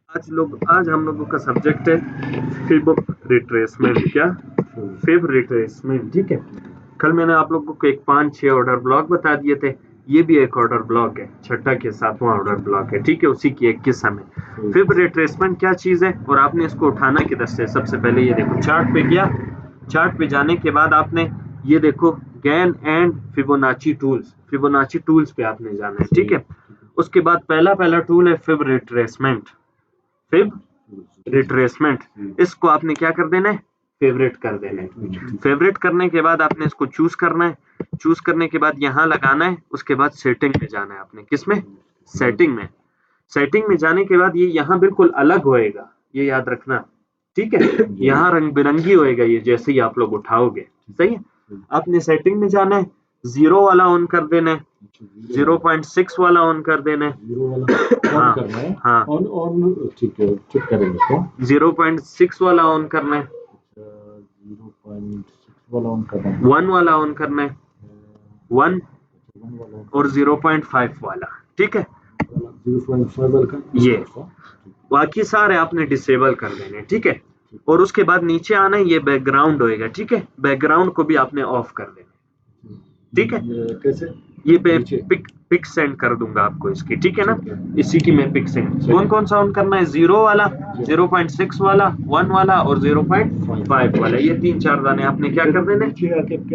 आज हम लोगों का सब्जेक्ट है फिब रिट्रेसमेंट। क्या? Fib retracement. ठीक है। कल मैंने आप लोगों को एक 5-6 ऑर्डर ब्लॉक बता दिए थे। ये भी एक ऑर्डर ब्लॉक है, छठा के 7वां ऑर्डर ब्लॉक है। ठीक है, उसी की एक किस्म है। फिब रिट्रेसमेंट क्या चीज है और आपने इसको उठाना किधर से? सबसे पहले ये देखो, चार्ट पे गया। चार्ट पे जाने के बाद आपने ये देखो गैन एंड फिबोनाची टूल्स पे आपने जाना है। ठीक है। उसके बाद पहला टूल है फिब रिट्रेसमेंट। इसको आपने क्या कर देना है? फेवरेट कर देना है। फेवरेट करने के बाद आपने इसको चूज करना है। चूज करने के बाद यहाँ लगाना है। उसके बाद सेटिंग में जाना है आपने। किसमें? सेटिंग में। सेटिंग में जाने के बाद ये यहाँ बिल्कुल अलग होएगा, ये याद रखना। ठीक है। यहाँ रंग बिरंगी होएगा ये जैसे ही आप लोग उठाओगे। सही है। आपने सेटिंग में जाना है, 0 वाला ऑन कर देना है, 0.6 वाला ऑन कर देना है। 0.6 वाला ऑन करना है, 1 वाला ऑन करना है, 1 और 0.5 वाला। ठीक है। ये बाकी सारे आपने डिसेबल कर देने। ठीक है। और उसके बाद नीचे आना है, ये बैकग्राउंड होएगा। ठीक है। बैकग्राउंड को भी आपने ऑफ कर देना। ठीक है। कैसे? ये पिक सेंड कर दूंगा आपको इसकी। ठीक है ना। इसी की मैं पिक सेंड। कौन सा ऑन करना है? 0 वाला, 0.6 वाला, 1 वाला और 0.5 वाला। ये 3-4 दाने आपने क्या कर देने?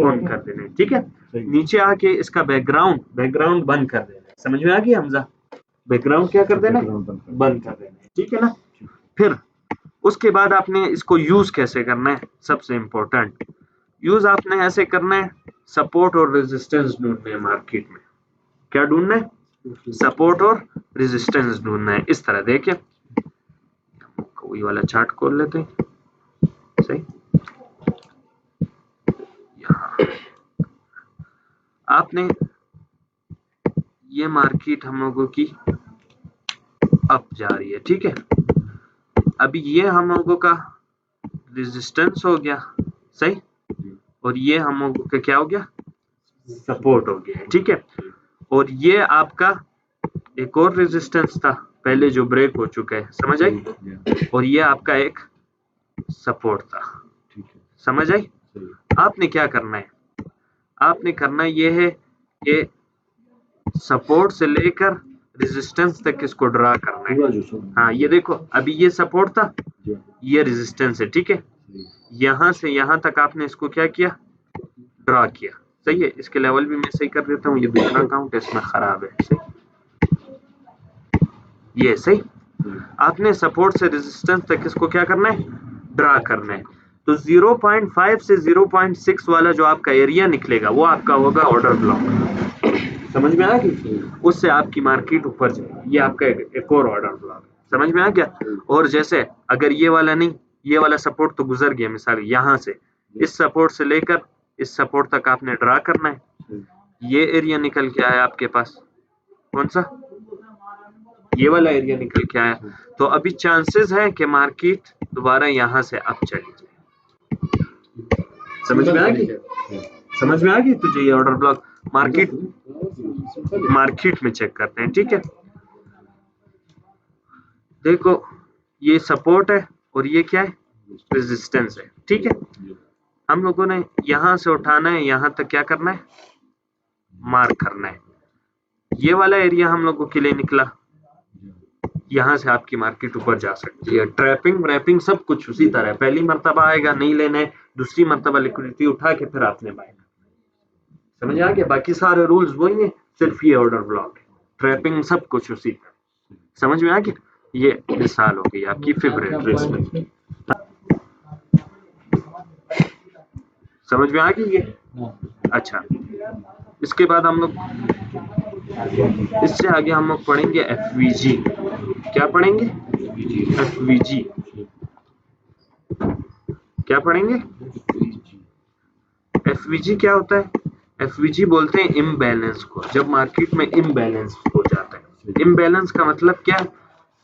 ऑन कर देने। ठीक है। नीचे आके इसका बैकग्राउंड बंद कर देना। समझ में आ गया हमजा? बैकग्राउंड क्या कर देना? बंद कर देना। ठीक है ना। फिर उसके बाद आपने इसको यूज कैसे करना है? सबसे इंपॉर्टेंट यूज आपने ऐसे करना है, सपोर्ट और रेजिस्टेंस ढूंढने हैं मार्केट में। क्या ढूंढना है? सपोर्ट और रेजिस्टेंस ढूंढना है। इस तरह देखिए, कोई वाला चार्ट खोल लेते हैं। सही। यहाँ आपने ये मार्केट हम लोगों की अप जा रही है। ठीक है। अभी ये हम लोगों का रेजिस्टेंस हो गया। सही। और ये हम लोगों का क्या हो गया? सपोर्ट हो गया। ठीक है। और ये आपका एक और रेजिस्टेंस था पहले जो ब्रेक हो चुका है। समझ आई? और ये आपका एक सपोर्ट था। समझ आई? आपने क्या करना है? आपने करना ये है कि सपोर्ट से लेकर रेजिस्टेंस तक इसको ड्रा करना है। हाँ, ये देखो, अभी ये सपोर्ट था, ये रेजिस्टेंस है। ठीक है। यहां से यहां तक आपने इसको क्या किया? ड्रा किया। सही है। इसके लेवल भी मैं सही कर देता हूँ। ये दूसरा काउंट इसमें खराब है। सही। ये सही। आपने सपोर्ट से रेजिस्टेंस तक इसको क्या करना है? ड्रा करना है। तो 0.5 से 0.6 वाला जो आपका एरिया निकलेगा वो आपका होगा ऑर्डर ब्लॉक। समझ में आ गई? उससे आपकी मार्केट ऊपर जाएगी। ये आपका एक और ऑर्डर ब्लॉक। समझ में आ गया? और जैसे अगर ये वाला नहीं, ये वाला सपोर्ट तो गुजर गया, मिसाल यहाँ से इस सपोर्ट से लेकर इस सपोर्ट तक आपने ड्रा करना है। ये एरिया निकल के आया आपके पास। कौन सा? ये वाला एरिया निकल के आया। तो अभी चांसेस है कि मार्केट दोबारा यहाँ से अप चली जाए। समझ में आ गई? समझ में आ गई तुझे ये ऑर्डर ब्लॉक? मार्केट में चेक करते हैं। ठीक है। देखो, ये सपोर्ट है और ये क्या है? रेजिस्टेंस है। ठीक है। हम लोगों ने यहां से उठाना है, यहां तक क्या करना है? मार्क करना है। ये वाला एरिया हम लोगों के लिए निकला। यहाँ से आपकी मार्केट ऊपर जा सकती है। ट्रैपिंग रैपिंग सब कुछ उसी तरह है। पहली मर्तबा आएगा, नहीं लेना है, दूसरी मर्तबा लिक्विडिटी उठा के फिर आपने बाय। समझ आ गया? बाकी सारे रूल्स वही है, सिर्फ ये ऑर्डर ब्लॉक है। ट्रैपिंग सब कुछ उसी तरह। समझ में आ गया? ये मिसाल हो गई आपकी फिब रिट्रेसमेंट की। समझ में आ गई ये? अच्छा, इसके बाद हम लोग इससे आगे हम लोग पढ़ेंगे एफवीजी। क्या पढ़ेंगे? एफवीजी। क्या पढ़ेंगे? एफवीजी क्या होता है? एफवीजी बोलते हैं इम्बैलेंस को। जब मार्केट में इम्बैलेंस हो जाता है। इम्बैलेंस का मतलब क्या है?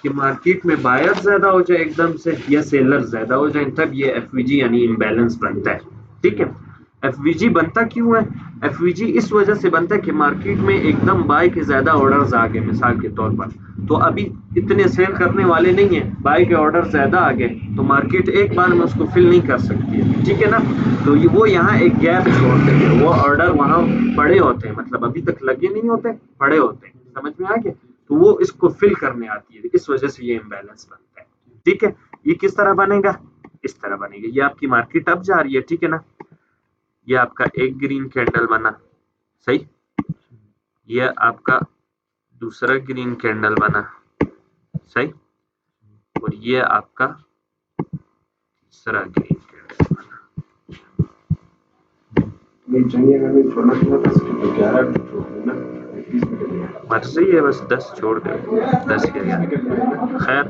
कि मार्केट में बायर ज्यादा हो जाए एकदम से या सेलर ज्यादा हो जाए, तब ये एफवीजी यानी इम्बैलेंस बनता है। ठीक है। एफवीजी बनता क्यों है? एफवीजी इस वजह से बनता है कि मार्केट में एकदम बाय के ज्यादा ऑर्डर्स आ गए मिसाल के तौर पर, तो अभी इतने सेल करने वाले नहीं है, बाय के ऑर्डर ज्यादा आ गए, तो मार्केट एक बार में उसको फिल नहीं कर सकती है, ठीक है ना। तो वो यहाँ एक गैप छोड़ते हैं, वो ऑर्डर वहां पड़े होते हैं, मतलब अभी तक लगे नहीं होते, पड़े होते हैं, समझ में आ गया। तो वो इसको फिल करने आती है, इस वजह से ये इम्बैलेंस बनता है, ठीक है। ये किस तरह बनेगा? इस तरह बनेगा। ये आपकी मार्केट अप जा रही है, ठीक है ना, ये आपका एक ग्रीन कैंडल बना, सही, ये आपका दूसरा ग्रीन कैंडल बना, सही, और ये आपका तीसरा ग्रीन कैंडल बना। मर्जी है, बस 10 छोड़ दे, 10 खैर,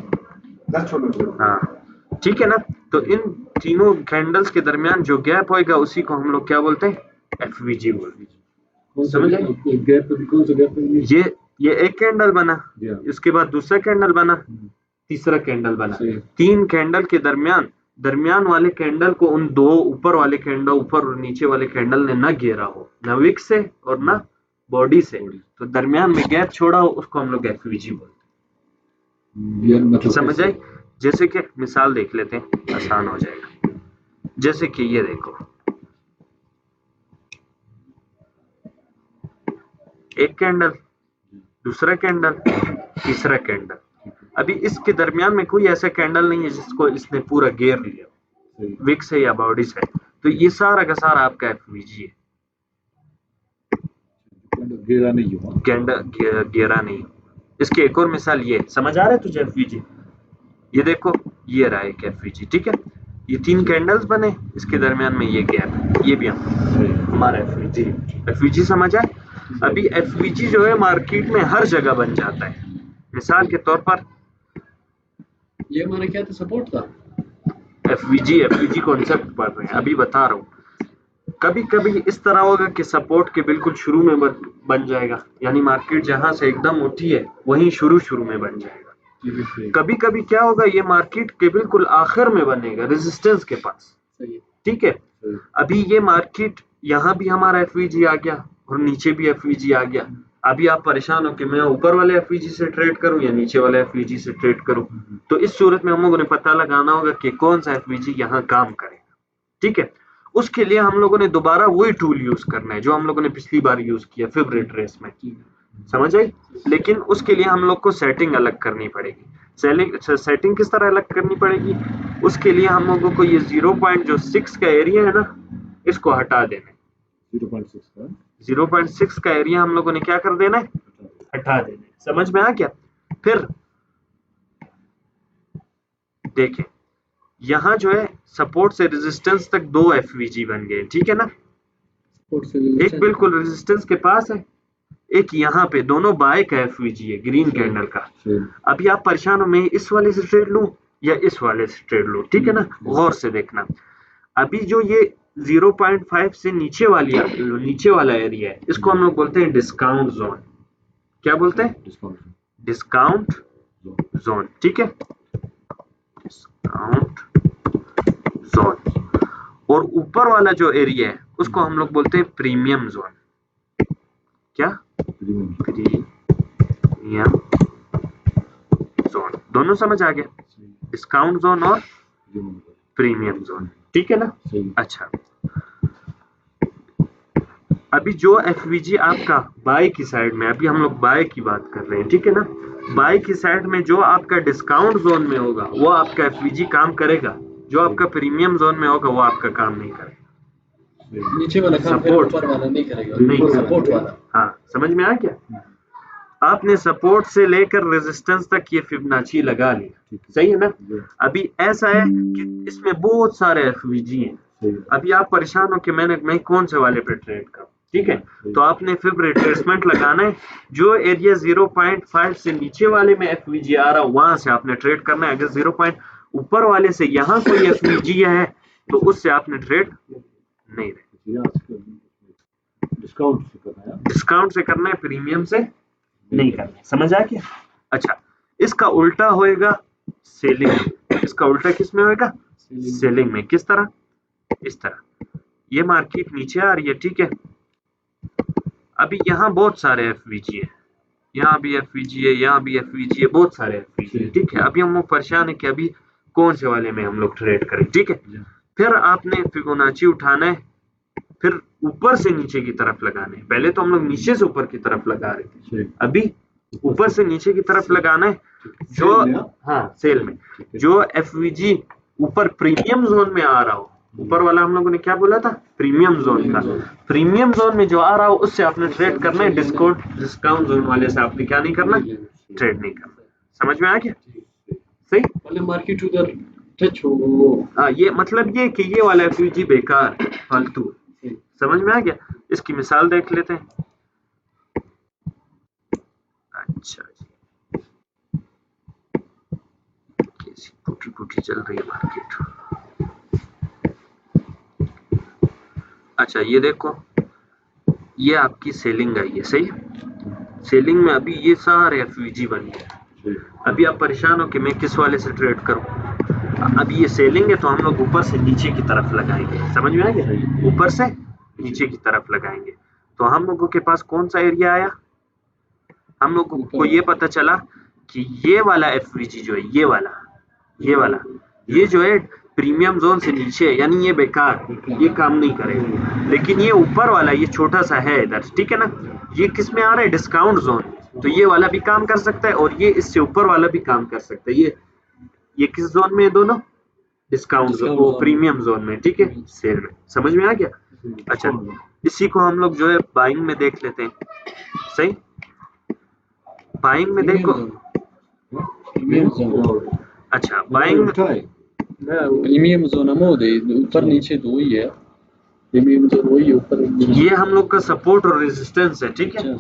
हाँ ठीक है ना। तो इन तीनों कैंडल्स के दरमियान जो गैप होएगा उसी को हम लोग क्या बोलते हैं? एफवीजी बोलते हैं, समझ आए? ये एक कैंडल बना, इसके बाद दूसरा कैंडल बना, तीसरा कैंडल बना, तीन कैंडल के दरमियान वाले कैंडल को उन दो ऊपर वाले कैंडल, ऊपर और नीचे वाले कैंडल ने ना घेरा हो, ना विक से और ना बॉडी से, तो दरमियान में गैप छोड़ा हो, उसको हम लोग एफवीजी बोलते हैं, मतलब समझ आए? जैसे कि मिसाल देख लेते हैं, आसान हो जाएगा। जैसे कि ये देखो, एक कैंडल, दूसरा कैंडल, तीसरा कैंडल, अभी इसके दरमियान में कोई ऐसा कैंडल नहीं है जिसको इसने पूरा घेर लिया विक से या बॉडी से, तो ये सारा का सारा आपका एफवीजी है, घेरा नहीं हुआ, कैंडल घेरा नहीं। इसकी एक और मिसाल, ये समझ आ रहा है तुझे एफवीजी? ये देखो, ये रहा एक एफवीजी, ठीक है, ये तीन कैंडल्स बने, इसके दरमियान में ये गैप, ये भी हमारा एफवीजी। एफवीजी समझ आए? अभी एफवीजी जो है मार्केट में हर जगह बन जाता है। मिसाल के तौर पर ये हमारा क्या था, सपोर्ट था, एफवीजी कॉन्सेप्ट पढ़ रहे हैं, अभी बता रहा हूँ। कभी कभी इस तरह होगा कि सपोर्ट के बिल्कुल शुरू में बन जाएगा, यानी मार्केट जहां से एकदम उठी है वहीं शुरू में बन जाएगा। कभी कभी क्या होगा, ये मार्केट के बिल्कुल आखिर में बनेगा, रेजिस्टेंस के पास, ठीक है। अभी ये मार्केट यहाँ भी हमारा एफवीजी आ गया और नीचे भी एफवीजी आ गया। अभी आप परेशान हो कि मैं ऊपर वाले एफवीजी से ट्रेड करूं या नीचे वाले एफवीजी से ट्रेड करूं, तो इस सूरत में हम लोगों ने पता लगाना होगा कि कौन सा एफवीजी यहाँ काम करेगा, ठीक है। उसके लिए हम लोगों ने दोबारा वही टूल यूज करना है जो हम लोगों ने पिछली बार यूज किया फिब रिट्रेस में, समझ आई? लेकिन उसके लिए हम लोग को सेटिंग अलग करनी पड़ेगी। सेटिंग किस तरह अलग करनी पड़ेगी? उसके लिए हम लोगों को ये 0.6 का एरिया है ना, इसको हटा देना है। 0.6 का एरिया हम लोगों ने क्या कर देना है? हटा देना है। समझ में आ गया? फिर देखें, यहाँ जो है सपोर्ट से रेजिस्टेंस तक दो एफवीजी बन गए, ठीक है ना। एक बिल्कुल रेजिस्टेंस के पास है, एक यहाँ पे, दोनों बाय का एफवीजी है ग्रीन कैंडल का। अभी आप परेशान हो, मैं इस वाले से ट्रेड लूं या इस वाले से ट्रेड लूं, ठीक है ना। गौर से देखना, अभी जो ये 0.5 से नीचे वाला एरिया है, इसको हम लोग बोलते हैं डिस्काउंट जोन। क्या बोलते हैं? डिस्काउंट जोन, ठीक है, डिस्काउंट जोन। और ऊपर वाला जो एरिया है उसको हम लोग बोलते हैं प्रीमियम जोन। क्या? Premium zone. दोनों समझ आ गया, डिस्काउंट जोन और प्रीमियम जोन, ठीक है ना। अच्छा, अभी जो एफवीजी आपका बाय की साइड में, अभी हम लोग बाय की बात कर रहे हैं, ठीक है ना। बाय की साइड में जो आपका डिस्काउंट जोन में होगा वो आपका एफवीजी काम करेगा, जो आपका प्रीमियम जोन में होगा वो आपका काम नहीं करेगा। नीचे वाला काम सपोर्ट वाला नहीं करेगा, नहीं सपोर्ट वाला। हाँ, समझ में आ गया? आपने सपोर्ट से लेकर रेजिस्टेंस तक ये फिबोनाची लगा लिया, सही है ना। अभी ऐसा है कि इसमें बहुत सारे एफवीजी हैं। अभी आप परेशान हो कि मैं कौन से वाले पे ट्रेड करूं, ठीक है। तो आपने फिब रिट्रेसमेंट लगाना है, जो एरिया 0.5 से नीचे वाले में एफवीजी आ रहा वहां से आपने ट्रेड करना है। अगर 0. ऊपर वाले से यहाँ कोई एफवीजी है तो उससे आपने ट्रेड नहीं रहे, डिस्काउंट से करना है, प्रीमियम से नहीं करना है। समझ आ गया? अच्छा, इसका उल्टा होएगा सेलिंग। इसका उल्टा किस में होएगा? सेलिंग में। किस तरह? इस तरह, ये मार्केट नीचे आ रही है, ठीक है। अभी यहाँ बहुत सारे एफवीजी है, यहाँ भी एफवीजी है, यहाँ भी एफवीजी है, बहुत सारे एफवीजी है, ठीक है। अभी हम लोग परेशान है कि अभी कौन से वाले में हम लोग ट्रेड करें, ठीक है। फिर आपने फिबोनाची उठाना है, फिर ऊपर से नीचे की तरफ लगाना है। पहले तो हम लोग नीचे से ऊपर की तरफ लगा रहे थे, अभी ऊपर से नीचे की तरफ लगाना है। जो हाँ सेल में जो एफवीजी ऊपर प्रीमियम जोन में आ रहा हो, ऊपर वाला हम लोगों ने क्या बोला था, प्रीमियम जोन था। प्रीमियम जोन में जो आ रहा हो उससे आपने ट्रेड करना है, डिस्काउंट जोन वाले से आपने क्या नहीं करना, ट्रेड नहीं करना। समझ में आ गया? सही, पहले मार्केट उधर टच हो। हाँ, ये मतलब ये कि ये वाला एफवीजी बेकार फालतू। समझ में आ गया? इसकी मिसाल देख लेते हैं। अच्छा जी, कैसी टूटी टूटी चल रही है मार्केट। अच्छा ये देखो, ये आपकी सेलिंग आई है, सही। सेलिंग में अभी ये सारे एफवीजी बनी है। अभी आप परेशान हो कि मैं किस वाले से ट्रेड करूं। अभी ये सेलिंग है तो हम लोग ऊपर से नीचे की तरफ लगाएंगे। समझ में आ गया? ऊपर से नीचे की तरफ लगाएंगे। तो हम लोगों के पास कौन सा एरिया आया, हम लोगों को ये पता चला कि ये वाला एफवीजी जो है, ये वाला ये जो है प्रीमियम जोन से नीचे है, यानी ये बेकार, ये काम नहीं करेगा। लेकिन ये ऊपर वाला ये छोटा सा है इधर, ठीक है ना, ये किस में आ रहा है, डिस्काउंट जोन। तो ये वाला भी काम कर सकता है और ये इससे ऊपर वाला भी काम कर सकता है। ये किस जोन में है दोनों, डिस्काउंट जोन, वो प्रीमियम जोन में, ठीक है, सेल में। समझ में आ गया? अच्छा, इसी को हम लोग जो है बाइंग में देख लेते हैं, सही। बाइंग में देखो, अच्छा बाइंग में प्रीमियम जोन मोदे ऊपर नीचे दो ही है, प्रीमियम जोन वही है ऊपर। ये हम लोग का सपोर्ट और रेजिस्टेंस है, ठीक है।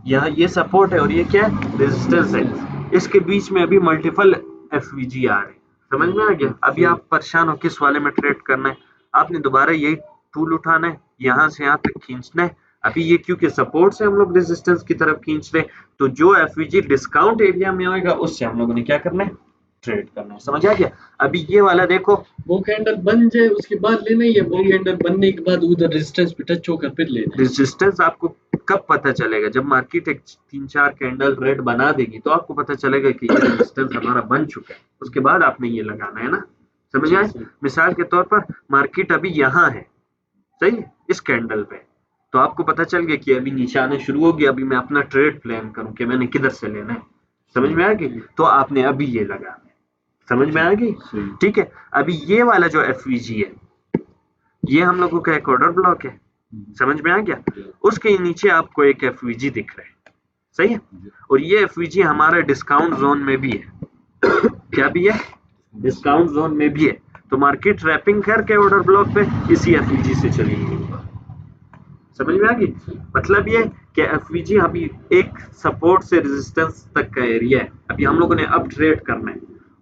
यहाँ ये सपोर्ट है और ये क्या है, रेजिस्टेंस है। इसके बीच में अभी मल्टीपल एफवीजी आ रहे हैं। समझ में आ गया? अभी आप परेशान हो किस वाले में ट्रेड करना है, आपने दोबारा यही टूल उठाना है, यहाँ से यहाँ तक खींचना है। अभी ये क्योंकि सपोर्ट से हम लोग रेजिस्टेंस की तरफ खींच रहे हैं, तो जो एफवीजी डिस्काउंट एरिया में आएगा उससे हम लोगों ने क्या करना है, ट्रेड करना है। समझ आ गया? अभी ये वाला देखो, वो कैंडल बन जाए उसके बाद लेना ही है, वो कैंडल बनने के बाद उधर रेजिस्टेंस पे टच होकर फिर लेना। रेजिस्टेंस आपको कब पता चलेगा, जब मार्केट एक 3-4 कैंडल रेड बना देगी तो आपको पता चलेगा कि ये रेजिस्टेंस हमारा बन चुका है। उसके बाद आपने ये लगाना है ना। समझ आए? मिसाल के तौर पर मार्केट अभी यहाँ है, सही है, इस कैंडल पे, तो आपको पता चल गया कि अभी नीचे आना शुरू हो गया। अभी मैं अपना ट्रेड प्लान करूं कि मैंने किधर से लेना है। समझ में आ गई? तो आपने अभी ये लगाना है। समझ में आ गई? ठीक है। अभी ये वाला जो एफवीजी है, ये हम लोगों का एक ऑर्डर ब्लॉक है। समझ में आ गया? उसके नीचे आपको एक एफवीजी दिख रहा है, सही है। और ये एफवीजी हमारा डिस्काउंट जोन में भी है। क्या भी है? डिस्काउंट जोन में भी है। तो मार्केट रैपिंग करके ऑर्डर ब्लॉक पे इसी एफवीजी से चलेगी। समझ में आ गई? मतलब ये कि एफवीजी अभी एक सपोर्ट से रेजिस्टेंस तक का एरिया है। अभी हम लोगों ने अब ट्रेड करना है,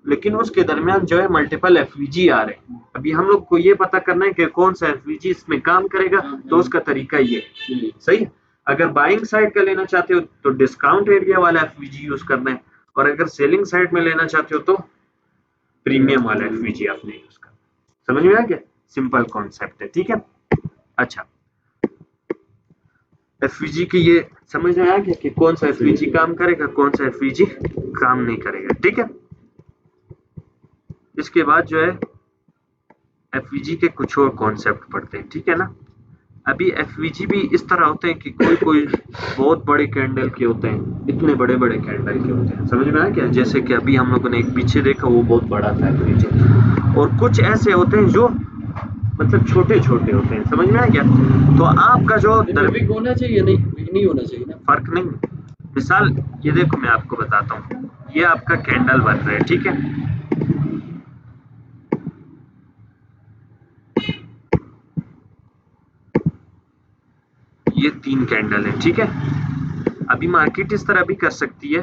लेकिन उसके दरमियान जो है मल्टीपल एफवीजी आ रहे हैं। अभी हम लोग को ये पता करना है कि कौन सा एफवीजी इसमें काम करेगा, तो उसका तरीका ये है, सही है। अगर बाइंग साइड का लेना चाहते हो तो डिस्काउंट एरिया वाला एफवीजी यूज करना है, और अगर सेलिंग साइड में लेना चाहते हो तो प्रीमियम वाला एफवीजी आपने यूज करना। समझ में आ गया? सिंपल कॉन्सेप्ट है, ठीक है। अच्छा, एफवीजी की ये समझ में आ गया कि कौन सा एफवीजी काम करेगा, कौन सा एफवीजी काम नहीं करेगा, ठीक है। इसके बाद जो है एफवीजी के कुछ और कॉन्सेप्ट पढ़ते हैं, ठीक है ना। अभी एफवीजी भी इस तरह होते हैं कि कोई कोई बहुत बड़े कैंडल के होते हैं, इतने बड़े बड़े कैंडल के होते हैं। समझ में आया क्या? जैसे कि अभी हम लोगों ने एक पीछे देखा, वो बहुत बड़ा था एफवीजी। और कुछ ऐसे होते हैं जो मतलब छोटे छोटे होते हैं। समझ में आ गया? तो आपका जो विग होना चाहिए, नहीं होना चाहिए ना, फर्क नहीं। मिसाल ये देखो, मैं आपको बताता हूँ, ये आपका कैंडल बन रहा है, ठीक है। ये 3 कैंडल है, ठीक है। अभी मार्केट इस तरह भी कर सकती है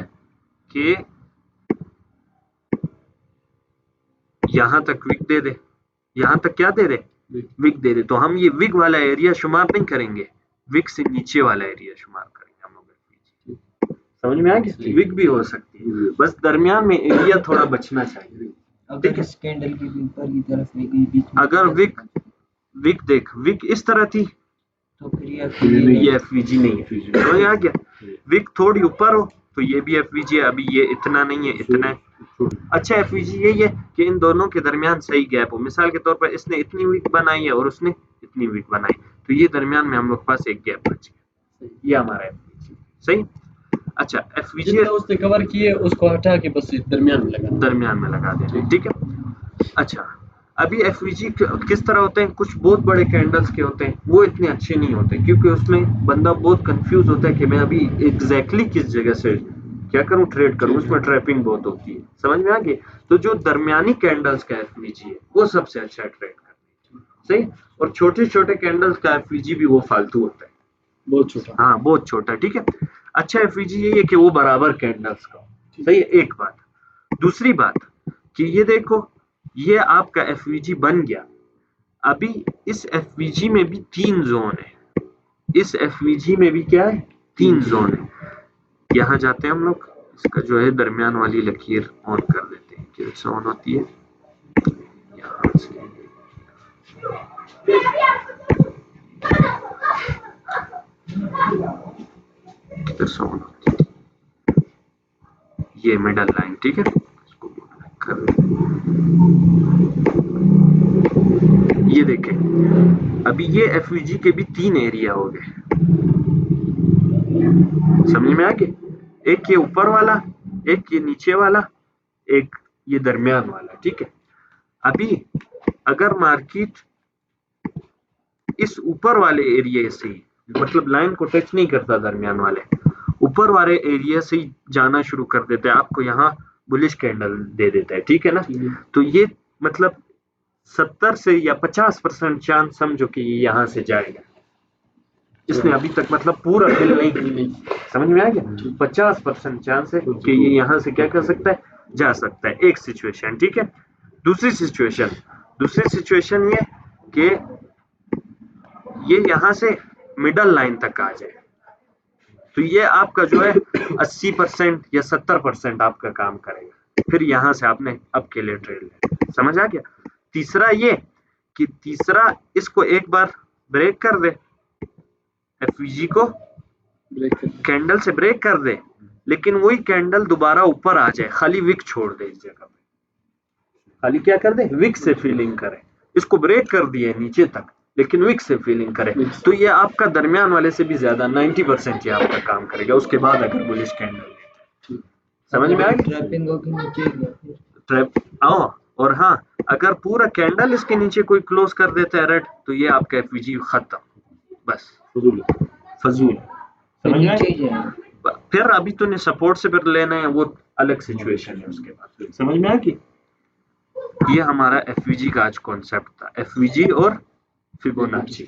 कि यहां तक विक दे दे, यहां तक क्या दे दे, विक दे दे। तो हम ये विक वाला एरिया शुमार नहीं करेंगे, विक से नीचे वाला एरिया शुमार करेंगे हम लोग। समझ में आ गया? विक भी हो सकती है, बस दरमियान में एरिया थोड़ा बचना चाहिए। अगर इस कैंडल के ऊपर की तरफ में कहीं बीच में अगर विक विक देख, विक इस तरह थी तो फिर ये ये एफवीजी नहीं है, समझ आ गया। विक थोड़ी ऊपर हो तो ये भी एफवीजी है, अभी ये इतना नहीं है, इतना है। अच्छा एफवीजी यही है कि इन दोनों के दरमियान सही गैप हो, मिसाल के तौर पर इसने इतनी विक बनाई है और उसने इतनी विक बनाई, तो ये दरमियान में हम लोग पास एक गैप बच गया, ये हमारा एफवीजी सही। अच्छा एफवीजी जितना उसने कवर किए उसको हटा के बस दरमियान में लगा देते, ठीक है। अच्छा अभी एफवीजी किस तरह होते हैं, कुछ बहुत बड़े कैंडल्स के होते हैं, वो इतने अच्छे नहीं होते क्योंकि उसमें बंदा बहुत कंफ्यूज होता है कि मैं अभी एग्जैक्टली किस जगह से क्या करूं, ट्रेड करूं, उसमें ट्रैपिंग बहुत होती है, समझ में आ गई। तो जो दरमियानी कैंडल्स का एफवीजी है वो सबसे अच्छा है ट्रेड करने, सही। और छोटे छोटे कैंडल्स का एफवीजी भी वो फालतू होता है, बहुत छोटा, हाँ बहुत छोटा, ठीक है। अच्छा एफवीजी ये है कि वो बराबर कैंडल्स का, सही है, एक बात। दूसरी बात कि ये देखो ये आपका एफवीजी बन गया, अभी इस एफवीजी में भी 3 जोन है, इस एफवीजी में भी क्या है 3 जोन है। यहाँ जाते हैं हम लोग, इसका जो है दरमियान वाली लकीर ऑन कर देते हैं, कैसे ऑन होती है, यहाँ से कैसे ऑन होती है, ये मिडल लाइन, ठीक है, इसको कर ये देखें अभी ये एफवीजी के भी 3 एरिया हो गए, समझ में आ गया, एक ये ऊपर वाला, एक ये नीचे वाला, एक ये दरमियान वाला, ठीक है। अभी अगर मार्केट इस ऊपर वाले एरिया से ही, मतलब लाइन को टच नहीं करता, दरमियान वाले ऊपर वाले एरिया से ही जाना शुरू कर देता है, आपको यहाँ बुलिश कैंडल दे देता है, ठीक है ना, तो ये मतलब 70 से या 50% चांस समझो कि ये यहाँ से जाएगा, इसने अभी तक मतलब पूरा फिल नहीं, समझ में आ गया, 50% चांस है कि ये यहाँ से क्या कर सकता है, जा सकता है, एक सिचुएशन, ठीक है। दूसरी सिचुएशन ये कि ये यहाँ से मिडल लाइन तक आ जाए, तो ये आपका जो है 80% या 70% आपका काम करेगा, फिर यहाँ से आपने अब के लिए ट्रेड ले, समझ आ गया। तीसरा ये कि तीसरा इसको एक बार ब्रेक कर दे, एफवीजी को कैंडल से ब्रेक कर दे, लेकिन वही कैंडल दोबारा ऊपर आ जाए, खाली विक छोड़ दे इस जगह पे, खाली क्या कर दे, विक से फीलिंग करे, इसको ब्रेक कर दिए नीचे तक लेकिन विक से फीलिंग करे, तो ये आपका दरमियान वाले से भी ज्यादा 90% ये आपका काम करेगा, उसके बाद अगर बुलिश कैंडल, समझ में आ गया, ट्रैप और हाँ अगर पूरा कैंडल इसके नीचे कोई क्लोज कर देता है रेड, तो ये आपका एफवीजी खत्म, बस फजूल, समझ में। फिर अभी तूने सपोर्ट से फिर लेना है, वो अलग सिचुएशन है, उसके बाद समझ में आ गई। ये हमारा एफवीजी का आज कॉन्सेप्ट था, एफवीजी और फिबोनाची।